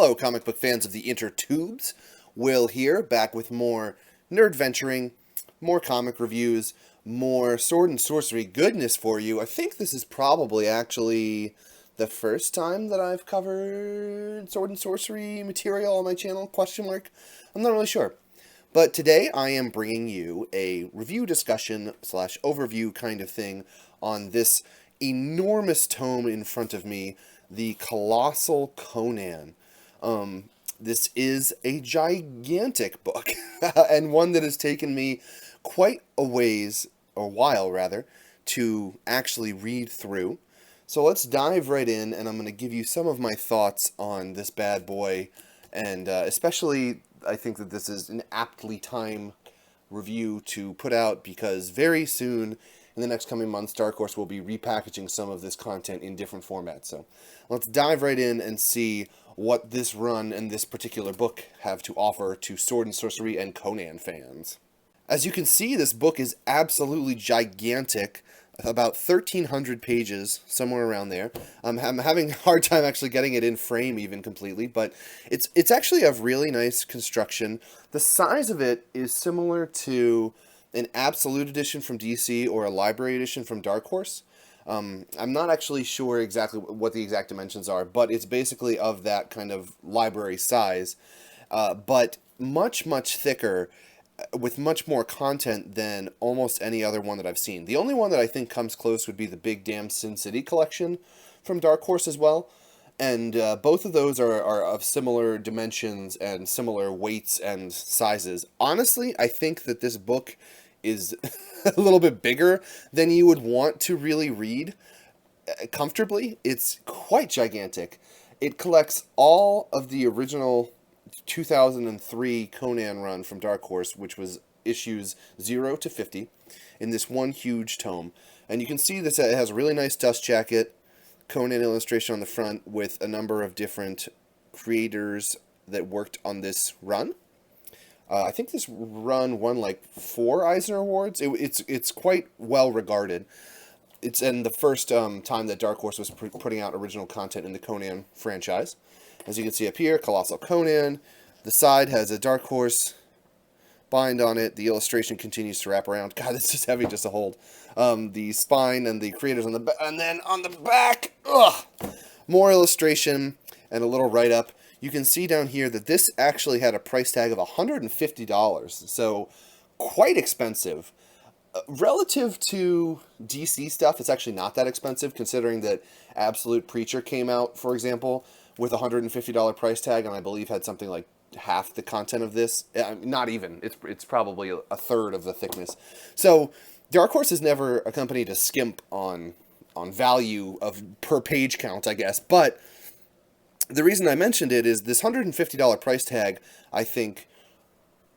Hello, comic book fans of the intertubes. Will here, back with more nerdventuring, more comic reviews, more sword and sorcery goodness for you. I think this is probably actually the first time that I've covered sword and sorcery material on my channel, question mark. I'm not really sure. But today I am bringing you a review discussion slash overview kind of thing on this enormous tome in front of me, the Colossal Conan. This is a gigantic book, and one that has taken me quite a ways, or while rather, to actually read through. So let's dive right in, and I'm going to give you some of my thoughts on this bad boy, and especially I think that this is an aptly timed review to put out because very soon, in the next coming months, Dark Horse will be repackaging some of this content in different formats. So let's dive right in and see what this run and this particular book have to offer to sword and sorcery and Conan fans. As you can see, this book is absolutely gigantic, about 1,300 pages, somewhere around there. I'm having a hard time actually getting it in frame even completely, but it's actually of really nice construction. The size of it is similar to an Absolute Edition from DC or a Library Edition from Dark Horse. I'm not actually sure exactly what the exact dimensions are, but it's basically of that kind of library size, but much, much thicker, with much more content than almost any other one that I've seen. The only one that I think comes close would be the Big Damn Sin City collection from Dark Horse as well, and both of those are of similar dimensions and similar weights and sizes. Honestly, I think that this book is a little bit bigger than you would want to really read comfortably. It's quite gigantic. It collects all of the original 2003 Conan run from Dark Horse, which was issues 0 to 50, in this one huge tome. And you can see this, it has a really nice dust jacket, Conan illustration on the front with a number of different creators that worked on this run. I think this run won like 4 Eisner Awards. It's quite well regarded. It's in the first time that Dark Horse was putting out original content in the Conan franchise. As you can see up here, Colossal Conan. The side has a Dark Horse bind on it. The illustration continues to wrap around. God, this is heavy just to hold. The spine and the creators on the back, and then on the back, more illustration and a little write-up. You can see down here that this actually had a price tag of $150, so quite expensive. Relative to DC stuff, it's actually not that expensive, considering that Absolute Preacher came out, for example, with a $150 price tag, and I believe had something like half the content of this. Not even. It's probably a third of the thickness. So Dark Horse is never a company to skimp on value of per page count, I guess, but the reason I mentioned it is this $150 price tag, I think,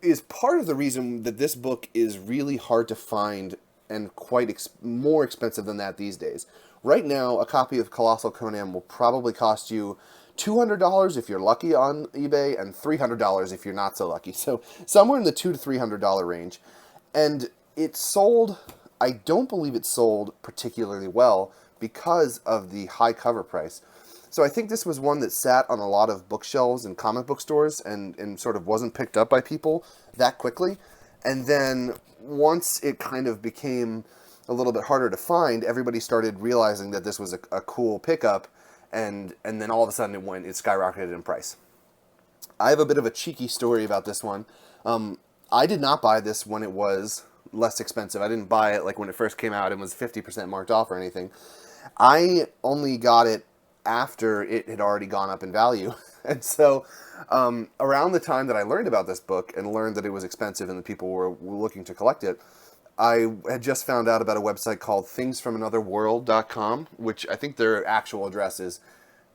is part of the reason that this book is really hard to find and quite more expensive than that these days. Right now, a copy of Colossal Conan will probably cost you $200 if you're lucky on eBay, and $300 if you're not so lucky. So somewhere in the $200 to $300 range. And it sold, I don't believe it sold particularly well because of the high cover price. So I think this was one that sat on a lot of bookshelves and comic book stores and sort of wasn't picked up by people that quickly. And then once it kind of became a little bit harder to find, everybody started realizing that this was a cool pickup, and then all of a sudden it skyrocketed in price. I have a bit of a cheeky story about this one. I did not buy this when it was less expensive. I didn't buy it like when it first came out and was 50% marked off or anything. I only got it after it had already gone up in value. And so around the time that I learned about this book and learned that it was expensive and that people were looking to collect it, I had just found out about a website called thingsfromanotherworld.com, which I think their actual address is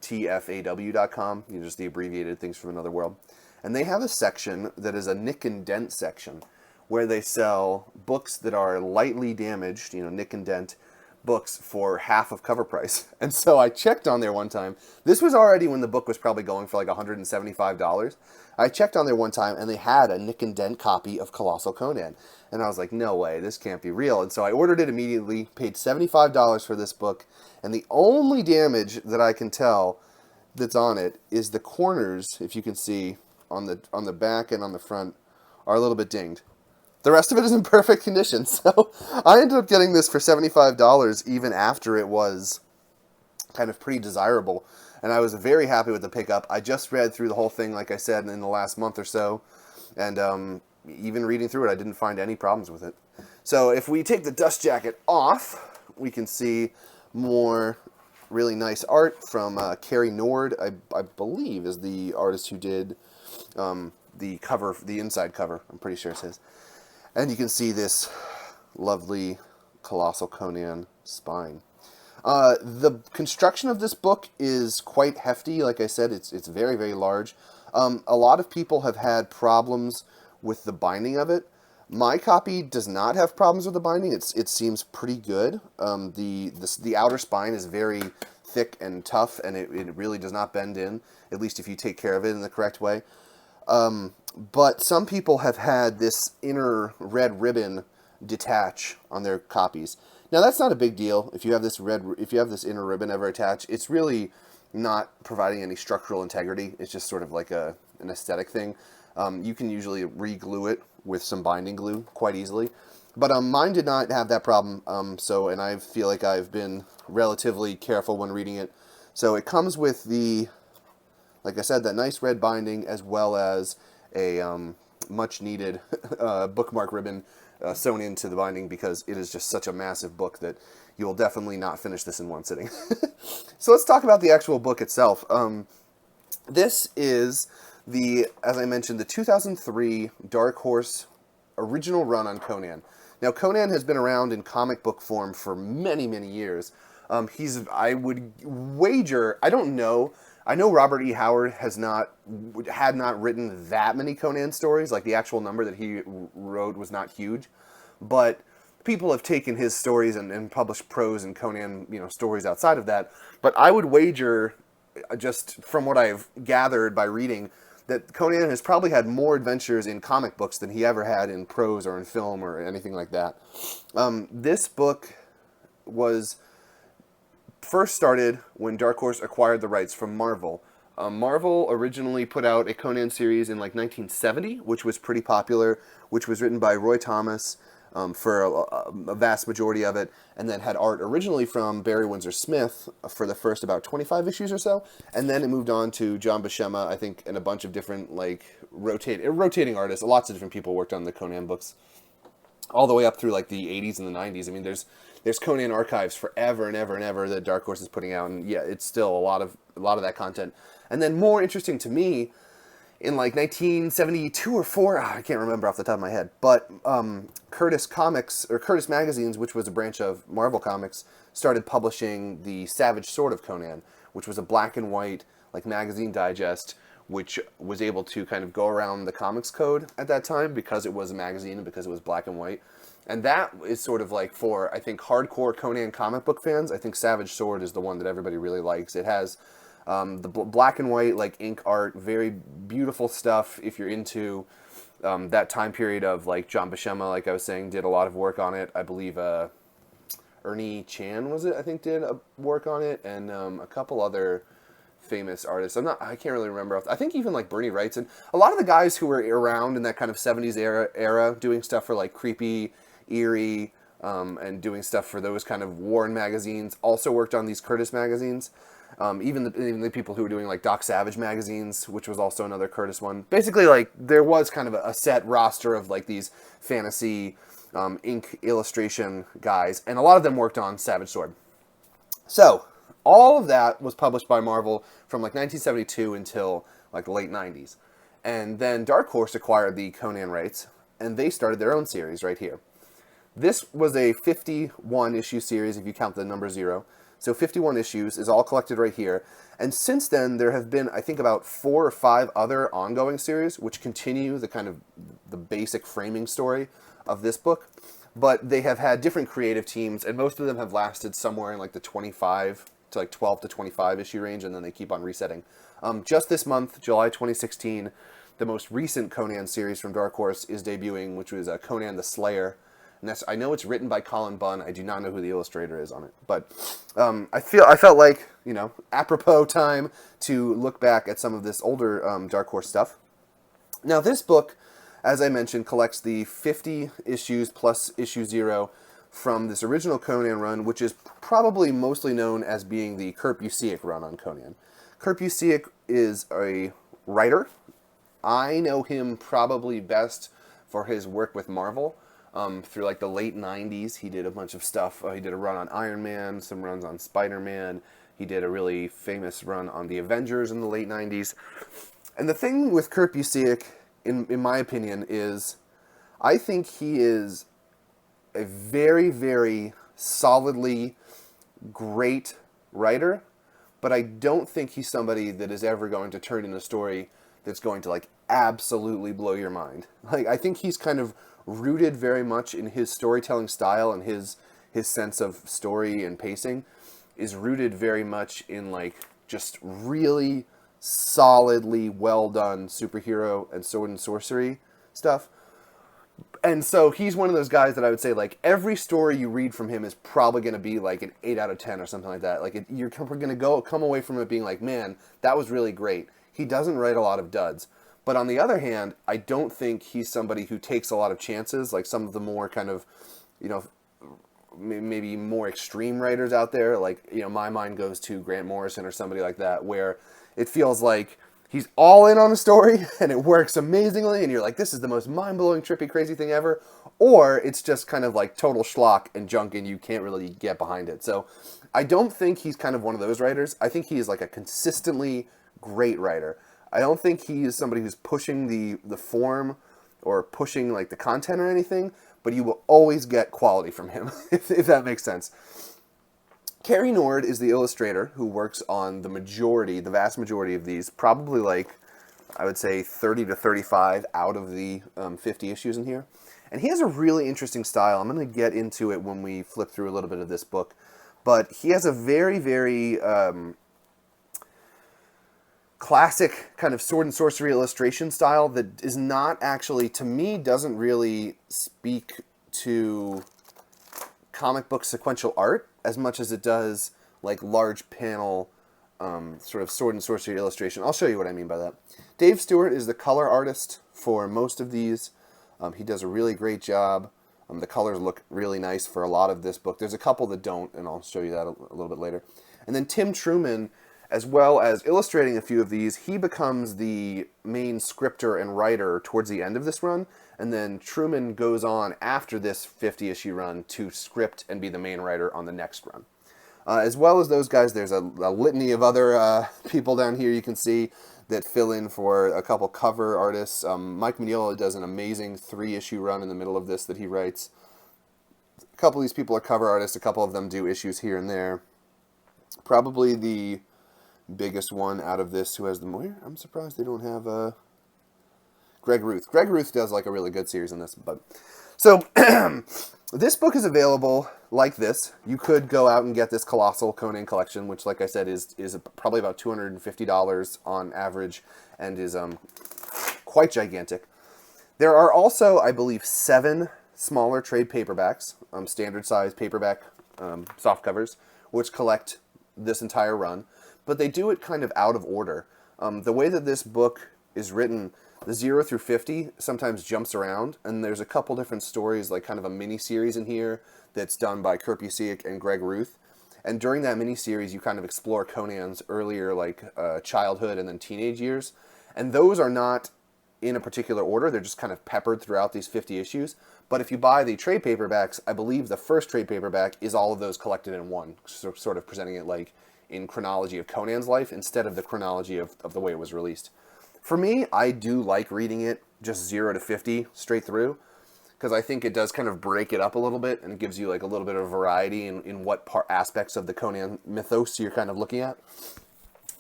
tfaw.com, just the abbreviated Things from Another World. And they have a section that is a nick and dent section where they sell books that are lightly damaged, nick and dent, books for half of cover price. And so I checked on there one time. This was already when the book was probably going for like $175. I checked on there one time and they had a nick and dent copy of Colossal Conan. And I was like, no way, this can't be real. And so I ordered it immediately, paid $75 for this book, and the only damage that I can tell that's on it is the corners, if you can see, on the back and on the front, are a little bit dinged. The rest of it is in perfect condition. So I ended up getting this for $75 even after it was kind of pretty desirable. And I was very happy with the pickup. I just read through the whole thing, like I said, in the last month or so. And even reading through it, I didn't find any problems with it. So if we take the dust jacket off, we can see more really nice art from Carrie Nord, I believe, is the artist who did the cover, the inside cover. I'm pretty sure it's his. And you can see this lovely Colossal Conan spine. The construction of this book is quite hefty. Like I said, it's very, very large. A lot of people have had problems with the binding of it. My copy does not have problems with the binding. It seems pretty good. The outer spine is very thick and tough, and it really does not bend in, at least if you take care of it in the correct way. But some people have had this inner red ribbon detach on their copies. Now that's not a big deal if you have this inner ribbon ever attached. It's really not providing any structural integrity. It's just sort of like an aesthetic thing. You can usually re-glue it with some binding glue quite easily. But mine did not have that problem, and I feel like I've been relatively careful when reading it. So it comes with like I said, that nice red binding, as well as a much-needed bookmark ribbon sewn into the binding, because it is just such a massive book that you will definitely not finish this in one sitting. So let's talk about the actual book itself. This is as I mentioned, the 2003 Dark Horse original run on Conan. Now, Conan has been around in comic book form for many, many years. I would wager, I don't know, I know Robert E. Howard had not written that many Conan stories. Like, the actual number that he wrote was not huge, but people have taken his stories and published prose and Conan, stories outside of that. But I would wager, just from what I've gathered by reading, that Conan has probably had more adventures in comic books than he ever had in prose or in film or anything like that. This book was first started when Dark Horse acquired the rights from Marvel. Marvel originally put out a Conan series in like 1970, which was pretty popular, which was written by Roy Thomas for a vast majority of it, and then had art originally from Barry Windsor Smith for the first about 25 issues or so, and then it moved on to John Buscema, I think, and a bunch of different rotating artists. Lots of different people worked on the Conan books, all the way up through like the 80s and the 90s. I mean, there's Conan archives forever and ever and ever that Dark Horse is putting out, and yeah, it's still a lot of that content. And then more interesting to me, in like 1972 or 4, I can't remember off the top of my head, but Curtis Magazines, which was a branch of Marvel Comics, started publishing the Savage Sword of Conan, which was a black and white like magazine digest, which was able to kind of go around the comics code at that time because it was a magazine and because it was black and white. And that is sort of like for, I think, hardcore Conan comic book fans. I think Savage Sword is the one that everybody really likes. It has the black and white like ink art, very beautiful stuff if you're into that time period of like John Buscema, like I was saying, did a lot of work on it. I believe Ernie Chan did work on it, and a couple other famous artists. I can't really remember. I think even like Bernie Wrightson, and a lot of the guys who were around in that kind of 70s era doing stuff for like Creepy, Eerie, and doing stuff for those kind of Warren magazines also worked on these Curtis magazines. Even the people who were doing like Doc Savage magazines, which was also another Curtis one. Basically, like, there was kind of a set roster of like these fantasy ink illustration guys, and a lot of them worked on Savage Sword. So all of that was published by Marvel from like 1972 until like the late 90s. And then Dark Horse acquired the Conan rights, and they started their own series right here. This was a 51 issue series if you count the number 0. So 51 issues is all collected right here. And since then, there have been, I think, about 4 or 5 other ongoing series which continue the kind of the basic framing story of this book. But they have had different creative teams, and most of them have lasted somewhere in like the 25 to like 12 to 25 issue range, and then they keep on resetting. Just this month, July 2016, the most recent Conan series from Dark Horse is debuting, which was Conan the Slayer. And I know it's written by Colin Bunn. I do not know who the illustrator is on it, but I felt like, apropos time to look back at some of this older Dark Horse stuff. Now, this book, as I mentioned, collects the 50 issues plus issue 0 from this original Conan run, which is probably mostly known as being the Kurt Busiek run on Conan. Kurt Busiek is a writer. I know him probably best for his work with Marvel. Through like the late 90s, he did a bunch of stuff. He did a run on Iron Man, some runs on Spider-Man. He did a really famous run on the Avengers in the late 90s. And the thing with Kurt Busiek, in my opinion, is I think he is a very, very solidly great writer, but I don't think he's somebody that is ever going to turn in a story that's going to like absolutely blow your mind. Like, I think he's kind of rooted very much in his storytelling style, and his sense of story and pacing is rooted very much in like just really solidly well done superhero and sword and sorcery stuff. And so he's one of those guys that I would say, like, every story you read from him is probably going to be like an 8 out of 10 or something like that. Like, you're going to come away from it being like, man, that was really great. He doesn't write a lot of duds. But on the other hand, I don't think he's somebody who takes a lot of chances, like some of the more kind of, maybe more extreme writers out there. Like, my mind goes to Grant Morrison or somebody like that, where it feels like he's all in on a story and it works amazingly and you're like, this is the most mind-blowing, trippy, crazy thing ever. Or it's just kind of like total schlock and junk and you can't really get behind it. So I don't think he's kind of one of those writers. I think he is like a consistently great writer. I don't think he is somebody who's pushing the form or pushing like the content or anything, but you will always get quality from him, if that makes sense. Carrie Nord is the illustrator who works on the vast majority of these, probably like, I would say 30 to 35 out of the 50 issues in here. And he has a really interesting style. I'm going to get into it when we flip through a little bit of this book. But he has a very, very classic kind of sword and sorcery illustration style that is not actually, to me, doesn't really speak to comic book sequential art as much as it does like large panel sort of sword and sorcery illustration. I'll show you what I mean by that. Dave Stewart is the color artist for most of these. He does a really great job. The colors look really nice for a lot of this book. There's a couple that don't, and I'll show you that a little bit later. And then Tim Truman, as well as illustrating a few of these, he becomes the main scripter and writer towards the end of this run. And then Truman goes on after this 50-issue run to script and be the main writer on the next run. As well as those guys, there's a litany of other people down here you can see that fill in for a couple cover artists. Mike Mignola does an amazing 3-issue run in the middle of this that he writes. A couple of these people are cover artists. A couple of them do issues here and there. Probably the biggest one out of this who has the more. I'm surprised they don't have Greg Ruth. Greg Ruth does like a really good series in this. But so this book is available like this. You could go out and get this Colossal Conan collection, which, like I said, is probably about $250 on average and is quite gigantic. There are also, I believe, 7 smaller trade paperbacks, standard size paperback soft covers, which collect this entire run. But they do it kind of out of order. The way that this book is written, the 0 through 50 sometimes jumps around, and there's a couple different stories, like kind of a mini-series in here that's done by Kurt Busiek and Greg Ruth. And during that mini-series, you kind of explore Conan's earlier childhood and then teenage years. And those are not in a particular order. They're just kind of peppered throughout these 50 issues. But if you buy the trade paperbacks, I believe the first trade paperback is all of those collected in one, so sort of presenting it like in chronology of Conan's life instead of the chronology of the way it was released. For me, I do like reading it just 0 to 50 straight through, because I think it does kind of break it up a little bit and it gives you like a little bit of variety in what aspects of the Conan mythos you're kind of looking at.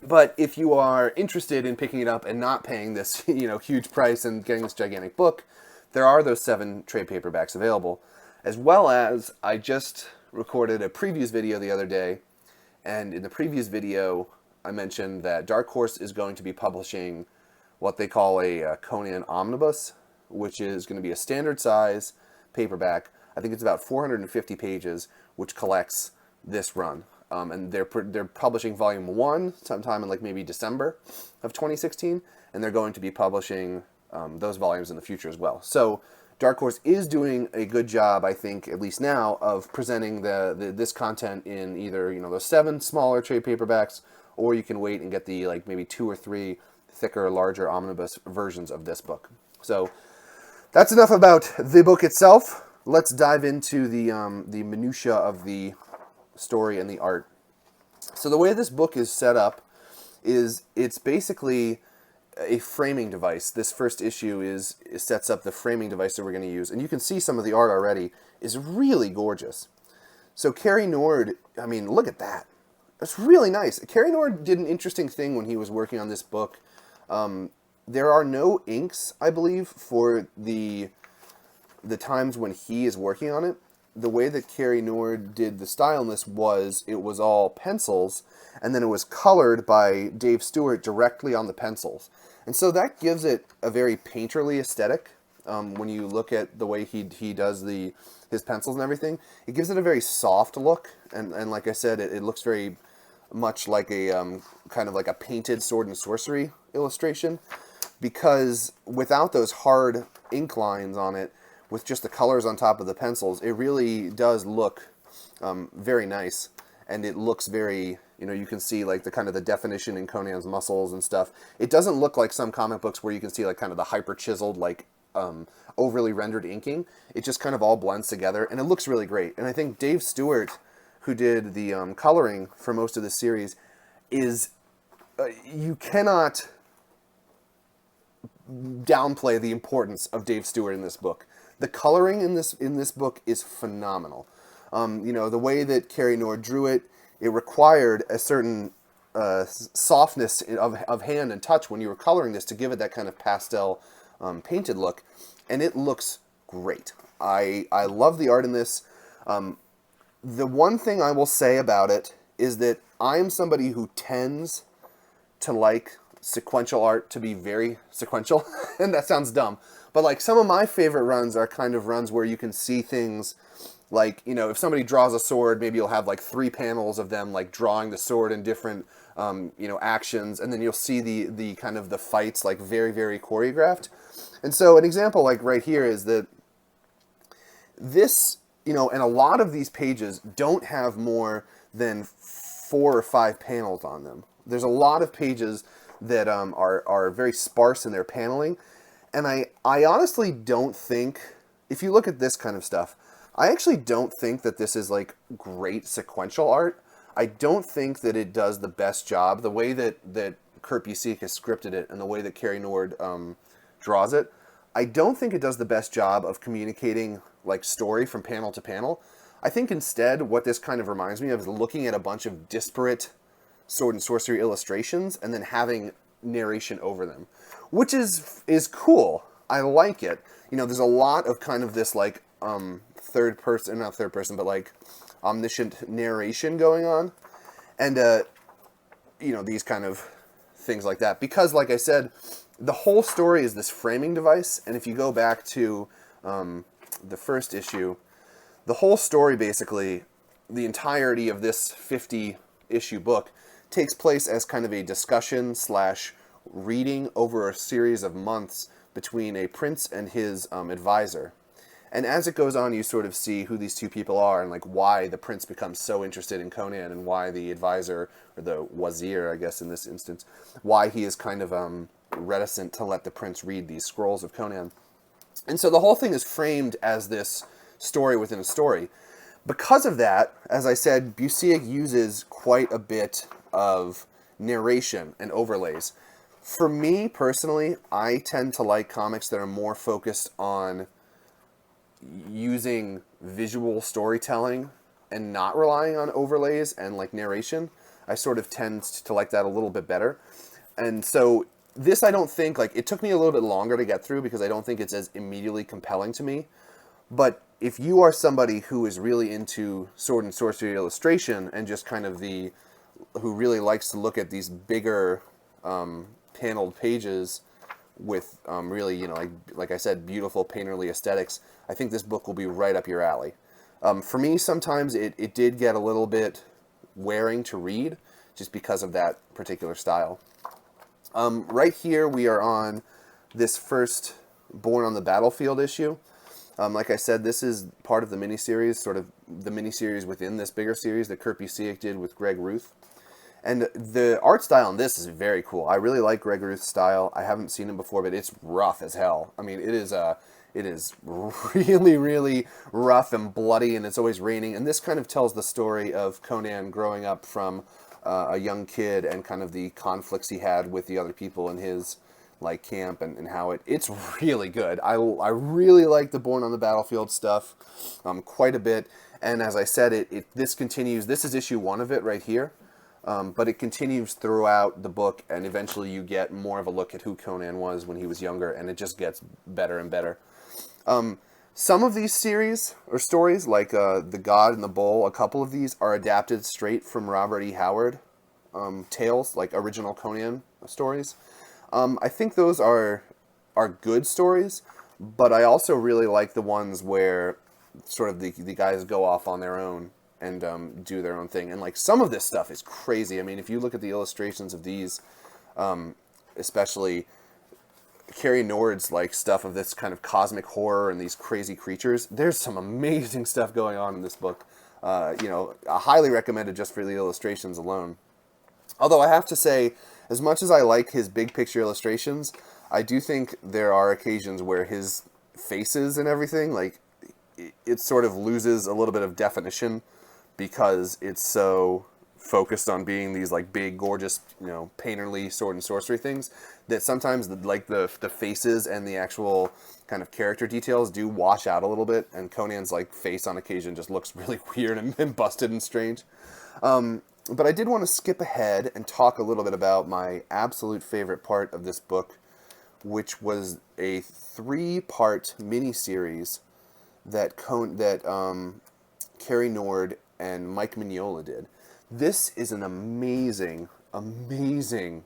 But if you are interested in picking it up and not paying this huge price and getting this gigantic book, there are those 7 trade paperbacks available, as well as I just recorded a previews video the other day, and in the previous video I mentioned that Dark Horse is going to be publishing what they call a Conan Omnibus, which is going to be a standard size paperback. I think it's about 450 pages, which collects this run. And they're publishing volume 1 sometime in like maybe December of 2016, and they're going to be publishing those volumes in the future as well. So Dark Horse is doing a good job, I think, at least now, of presenting this content in either those 7 smaller trade paperbacks, or you can wait and get the like maybe 2 or 3 thicker, larger omnibus versions of this book. So that's enough about the book itself. Let's dive into the minutia of the story and the art. So the way this book is set up is it's basically a framing device. This first issue sets up the framing device that we're going to use, and you can see some of the art already is really gorgeous. So Cary Nord, I mean, look at that. It's really nice. Cary Nord did an interesting thing when he was working on this book. There are no inks, I believe, for the times when he is working on it. The way that Cary Nord did the style in this was it was all pencils, and then it was colored by Dave Stewart directly on the pencils. And so that gives it a very painterly aesthetic. When you look at the way he does his pencils and everything, it gives it a very soft look. And like I said, it looks very much like a kind of like a painted sword and sorcery illustration, because without those hard ink lines on it, with just the colors on top of the pencils, it really does look very nice, and it looks very, you can see like the kind of the definition in Conan's muscles and stuff. It doesn't look like some comic books where you can see like kind of the hyper chiseled, like overly rendered inking. It just kind of all blends together, and it looks really great. And I think Dave Stewart, who did the coloring for most of the series, is you cannot downplay the importance of Dave Stewart in this book. The coloring in this book is phenomenal. The way that Cary Nord drew it, it required a certain softness of hand and touch when you were coloring this to give it that kind of pastel painted look, and it looks great. I love the art in this. The one thing I will say about it is that I am somebody who tends to like sequential art to be very sequential, and that sounds dumb. But like some of my favorite runs are kind of runs where you can see things like, if somebody draws a sword, maybe you'll have like 3 panels of them like drawing the sword in different, actions, and then you'll see the kind of the fights like very, very choreographed. And so an example like right here is that this, and a lot of these pages don't have more than 4 or 5 panels on them. There's a lot of pages that are very sparse in their paneling. And I honestly don't think, if you look at this kind of stuff, I actually don't think that this is like great sequential art. I don't think that it does the best job. The way that Kurt Busiek has scripted it and the way that Cary Nord draws it, I don't think it does the best job of communicating like story from panel to panel. I think instead what this kind of reminds me of is looking at a bunch of disparate sword and sorcery illustrations and then having narration over them, which is cool. I like it. There's a lot of kind of this like not third person, but like omniscient narration going on, and these kind of things like that, because like I said, the whole story is this framing device. And if you go back to the first issue, the whole story, basically the entirety of this 50-issue book, takes place as kind of a discussion / reading over a series of months between a prince and his advisor. And as it goes on, you sort of see who these two people are and like why the prince becomes so interested in Conan, and why the advisor, or the wazir, I guess in this instance, why he is kind of reticent to let the prince read these scrolls of Conan. And so the whole thing is framed as this story within a story. Because of that, as I said, Busiek uses quite a bit of narration and overlays. For me, personally, I tend to like comics that are more focused on using visual storytelling and not relying on overlays and like narration. I sort of tend to like that a little bit better. And so this, I don't think, like, it took me a little bit longer to get through because I don't think it's as immediately compelling to me. But if you are somebody who is really into sword and sorcery illustration and just kind of who really likes to look at these bigger paneled pages with really, like I said, beautiful painterly aesthetics, I think this book will be right up your alley. For me, sometimes it did get a little bit wearing to read just because of that particular style. Right here, we are on this first Born on the Battlefield issue. Like I said, this is part of the miniseries, sort of the miniseries within this bigger series that Kurt Busiek did with Greg Ruth. And the art style in this is very cool. I really like Greg Ruth's style. I haven't seen him before, but it's rough as hell. I mean, it is really, really rough and bloody, and it's always raining. And this kind of tells the story of Conan growing up from a young kid and kind of the conflicts he had with the other people in his like camp, and how it's really good. I really like the Born on the Battlefield stuff quite a bit. And as I said, this continues. This is issue 1 of it right here. But it continues throughout the book, and eventually you get more of a look at who Conan was when he was younger, and it just gets better and better. Some of these series or stories, like The God and the Bull, a couple of these are adapted straight from Robert E. Howard tales, like original Conan stories. I think those are good stories, but I also really like the ones where sort of the guys go off on their own and do their own thing. And like some of this stuff is crazy. I mean, if you look at the illustrations of these, especially Carrie Nord's like stuff of this kind of cosmic horror and these crazy creatures, there's some amazing stuff going on in this book. I highly recommend it just for the illustrations alone. Although I have to say, as much as I like his big picture illustrations, I do think there are occasions where his faces and everything, like, it sort of loses a little bit of definition because it's so focused on being these like big, gorgeous, painterly sword and sorcery things, that sometimes the faces and the actual kind of character details do wash out a little bit, and Conan's like face on occasion just looks really weird and busted and strange. But I did want to skip ahead and talk a little bit about my absolute favorite part of this book, which was a 3-part miniseries that Carrie Nord and Mike Mignola did. This is an amazing, amazing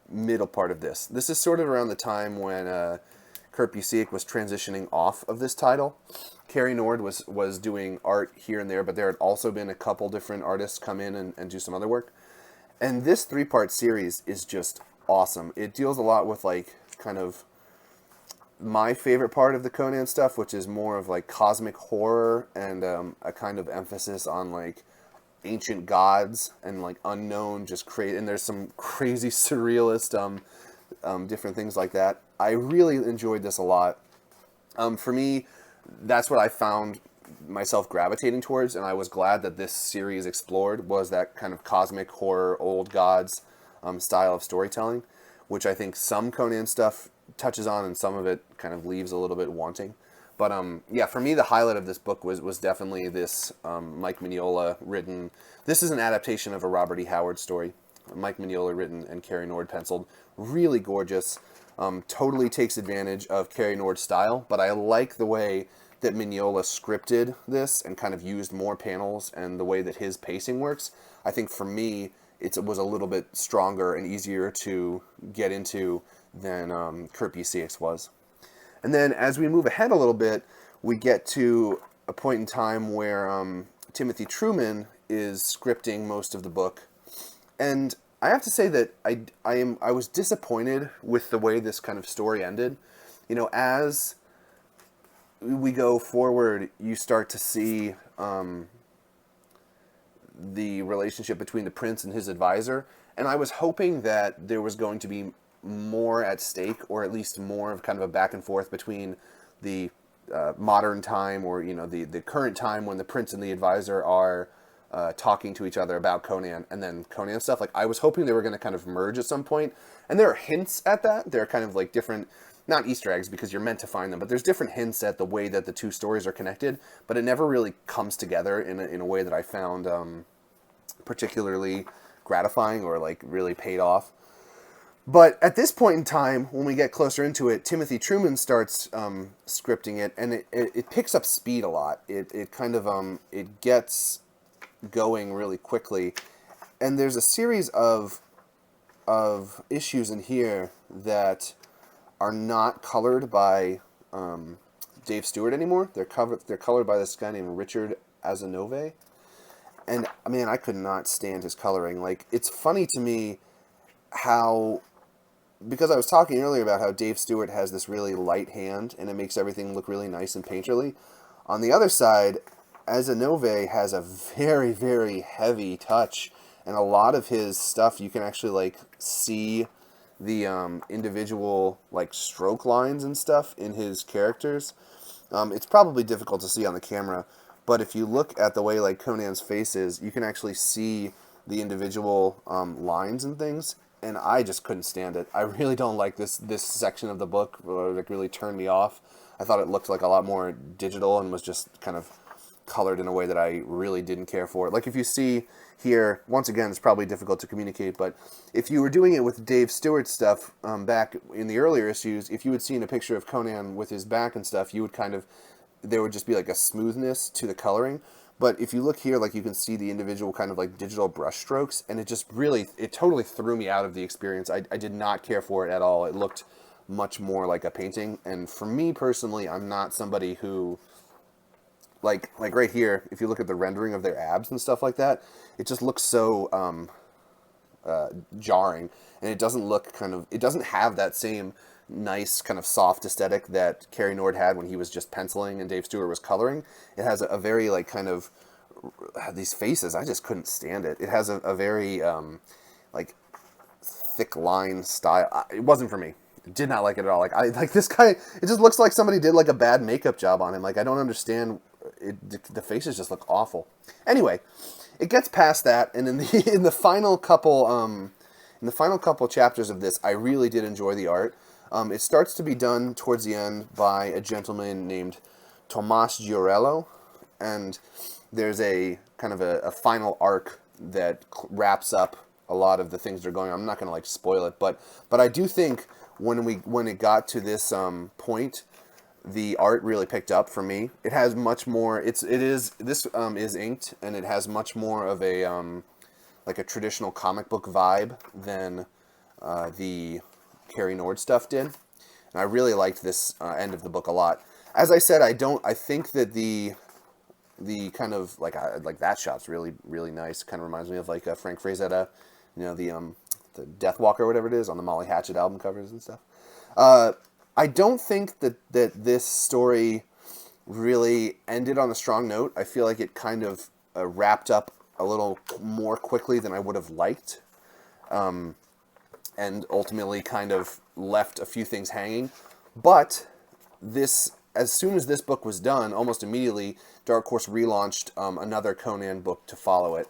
middle part of this. This is sort of around the time when Kurt Busiek was transitioning off of this title. Carrie Nord was doing art here and there, but there had also been a couple different artists come in and do some other work. And this 3-part series is just awesome. It deals a lot with like kind of my favorite part of the Conan stuff, which is more of like cosmic horror and a kind of emphasis on like ancient gods and like unknown, just crazy. And there's some crazy surrealist different things like that. I really enjoyed this a lot. For me, that's what I found myself gravitating towards, and I was glad that this series explored was that kind of cosmic horror, old gods style of storytelling, which I think some Conan stuff touches on and some of it kind of leaves a little bit wanting. But yeah, for me, the highlight of this book was definitely this Mike Mignola written. This is an adaptation of a Robert E. Howard story. Mike Mignola written and Carrie Nord penciled. Really gorgeous. Totally takes advantage of Carrie Nord's style, but I like the way that Mignola scripted this and kind of used more panels and the way that his pacing works. I think for me, it was a little bit stronger and easier to get into than Kurt Busiek's was. And then as we move ahead a little bit, we get to a point in time where Timothy Truman is scripting most of the book. And I have to say that I was disappointed with the way this kind of story ended. As we go forward, you start to see the relationship between the prince and his advisor, and I was hoping that there was going to be more at stake, or at least more of kind of a back and forth between the modern time, or the current time when the prince and the advisor are talking to each other about Conan, and then Conan stuff. Like, I was hoping they were going to kind of merge at some point, and there are hints at that. There are kind of like different, not Easter eggs because you're meant to find them, but there's different hints at the way that the two stories are connected, but it never really comes together in a way that I found particularly gratifying or like really paid off. But at this point in time, when we get closer into it, Timothy Truman starts scripting it, and it picks up speed a lot. It kind of it gets going really quickly, and there's a series of issues in here that are not colored by Dave Stewart anymore. They're colored by this guy named Richard Azanove. And man, I could not stand his coloring. Like, it's funny to me how, because I was talking earlier about how Dave Stewart has this really light hand and it makes everything look really nice and painterly. On the other side, Azanove has a very, very heavy touch, and a lot of his stuff you can actually like see the individual like stroke lines and stuff in his characters. It's probably difficult to see on the camera, but if you look at the way like Conan's face is, you can actually see the individual lines and things. And I just couldn't stand it. I really don't like this section of the book. It really turned me off. I thought it looked like a lot more digital and was just kind of colored in a way that I really didn't care for. Like if you see here, once again, it's probably difficult to communicate, but if you were doing it with Dave Stewart's stuff back in the earlier issues, if you had seen a picture of Conan with his back and stuff, you would kind of, there would just be like a smoothness to the coloring. But if you look here, like you can see the individual kind of like digital brush strokes, and it just really, it totally threw me out of the experience. I did not care for it at all. It looked much more like a painting, and for me personally, I'm not somebody who, like right here, if you look at the rendering of their abs and stuff like that, it just looks so jarring, and it doesn't look kind of, it doesn't have that same nice kind of soft aesthetic that Cary Nord had when he was just penciling and Dave Stewart was coloring. It has a very like kind of, these faces, I just couldn't stand it. It has a very like thick line style. It wasn't for me. Did not like it at all. Like I like this guy. It just looks like somebody did like a bad makeup job on him. Like I don't understand. The faces just look awful. Anyway, it gets past that, and in the final couple chapters of this, I really did enjoy the art. It starts to be done towards the end by a gentleman named Tomas Giorello, and there's a kind of a final arc that wraps up a lot of the things that are going on. I'm not going to like spoil it, but I do think when it got to this point, the art really picked up for me. It has much more. This is inked, and it has much more of a like a traditional comic book vibe than the Cary Nord stuff did, and I really liked this end of the book a lot. As I said, I think that the kind of like that shot's really nice. Kind of reminds me of like Frank Frazetta, you know, the Deathwalker or whatever it is on the Molly Hatchet album covers and stuff. I don't think that this story really ended on a strong note. I feel like it kind of wrapped up a little more quickly than I would have liked. And ultimately kind of left a few things hanging. But as soon as this book was done, almost immediately, Dark Horse relaunched another Conan book to follow it,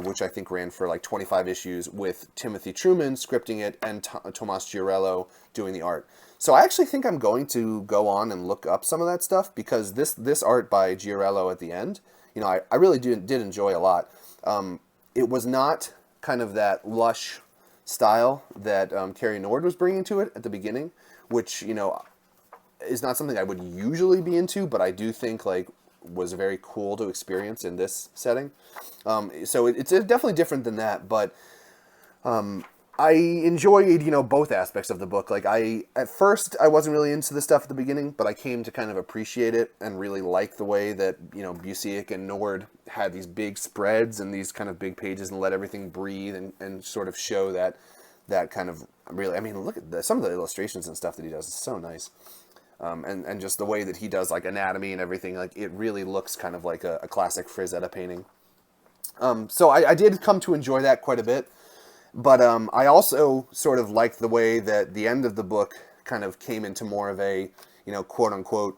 which I think ran for like 25 issues with Timothy Truman scripting it and Tomas Giorello doing the art. So I actually think I'm going to go on and look up some of that stuff, because this art by Giorello at the end, you know, I really did enjoy a lot. It was not kind of that lush style that Cary Nord was bringing to it at the beginning, which, you know, is not something I would usually be into, but I do think like was very cool to experience in this setting. So it's definitely different than that, but I enjoyed, you know, both aspects of the book. Like at first I wasn't really into the stuff at the beginning, but I came to kind of appreciate it and really like the way that, you know, Busiek and Nord had these big spreads and these kind of big pages and let everything breathe and sort of show that kind of really, I mean, look at some of the illustrations and stuff that he does. It's so nice. And just the way that he does like anatomy and everything, like it really looks kind of like a classic Frazetta painting. So I did come to enjoy that quite a bit. But I also sort of liked the way that the end of the book kind of came into more of a, you know, quote-unquote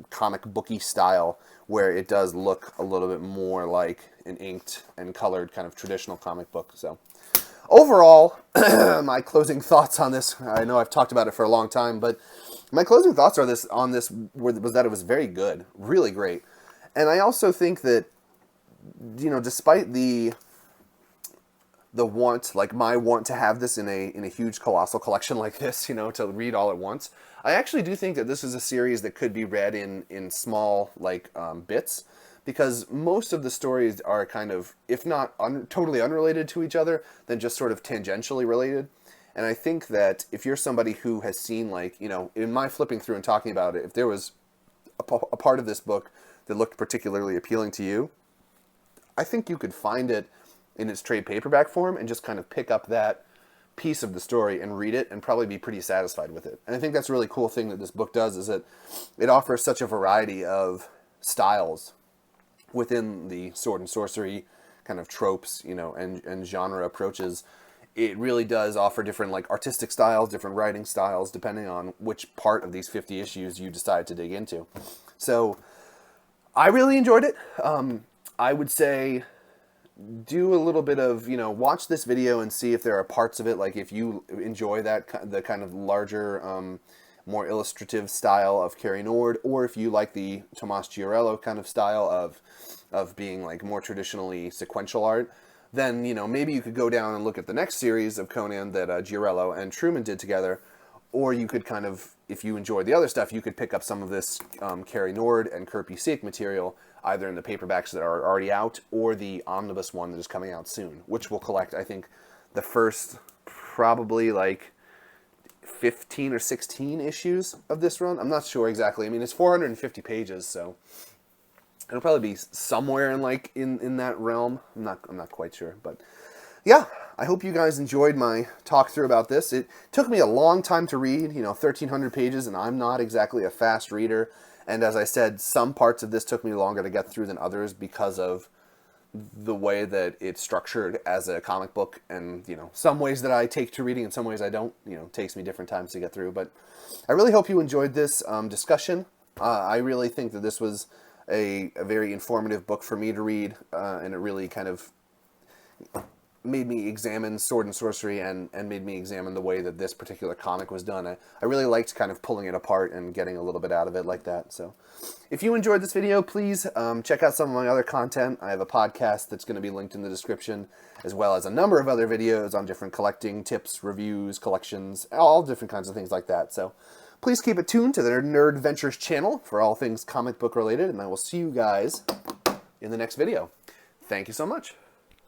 comic booky style, where it does look a little bit more like an inked and colored kind of traditional comic book. So overall, my closing thoughts on this, I know I've talked about it for a long time, but my closing thoughts was that it was very good, really great. And I also think that, you know, despite the want, like my want to have this in a huge colossal collection like this, you know, to read all at once, I actually do think that this is a series that could be read in small like bits, because most of the stories are kind of, if not totally unrelated to each other, then just sort of tangentially related. And I think that if you're somebody who has seen, like, you know, in my flipping through and talking about it, if there was a part of this book that looked particularly appealing to you, I think you could find it in its trade paperback form and just kind of pick up that piece of the story and read it and probably be pretty satisfied with it. And I think that's a really cool thing that this book does, is that it offers such a variety of styles within the sword and sorcery kind of tropes, you know, and genre approaches. It really does offer different, like, artistic styles, different writing styles, depending on which part of these 50 issues you decide to dig into. So I really enjoyed it. I would say do a little bit of, you know, watch this video and see if there are parts of it, like if you enjoy the kind of larger, more illustrative style of Carrie Nord, or if you like the Tomas Giorello kind of style of being like more traditionally sequential art, then, you know, maybe you could go down and look at the next series of Conan that Giorello and Truman did together, or you could kind of, if you enjoy the other stuff, you could pick up some of this Carrie Nord and Kirby Seek material, either in the paperbacks that are already out or the omnibus one that is coming out soon, which will collect, I think, the first probably like 15 or 16 issues of this run. I'm not sure exactly. I mean, it's 450 pages, so it'll probably be somewhere in like in that realm. I'm not quite sure, but yeah, I hope you guys enjoyed my talk through about this. It took me a long time to read, you know, 1,300 pages, and I'm not exactly a fast reader. And as I said, some parts of this took me longer to get through than others because of the way that it's structured as a comic book, and, you know, some ways that I take to reading and some ways I don't. You know, it takes me different times to get through. But I really hope you enjoyed this discussion. I really think that this was a very informative book for me to read, and it really kind of made me examine sword and sorcery and made me examine the way that this particular comic was done. I really liked kind of pulling it apart and getting a little bit out of it like that. So if you enjoyed this video, please check out some of my other content. I have a podcast that's going to be linked in the description, as well as a number of other videos on different collecting tips, reviews, collections, all different kinds of things like that. So please keep it tuned to the Nerdventures channel for all things comic book related, and I will see you guys in the next video. Thank you so much.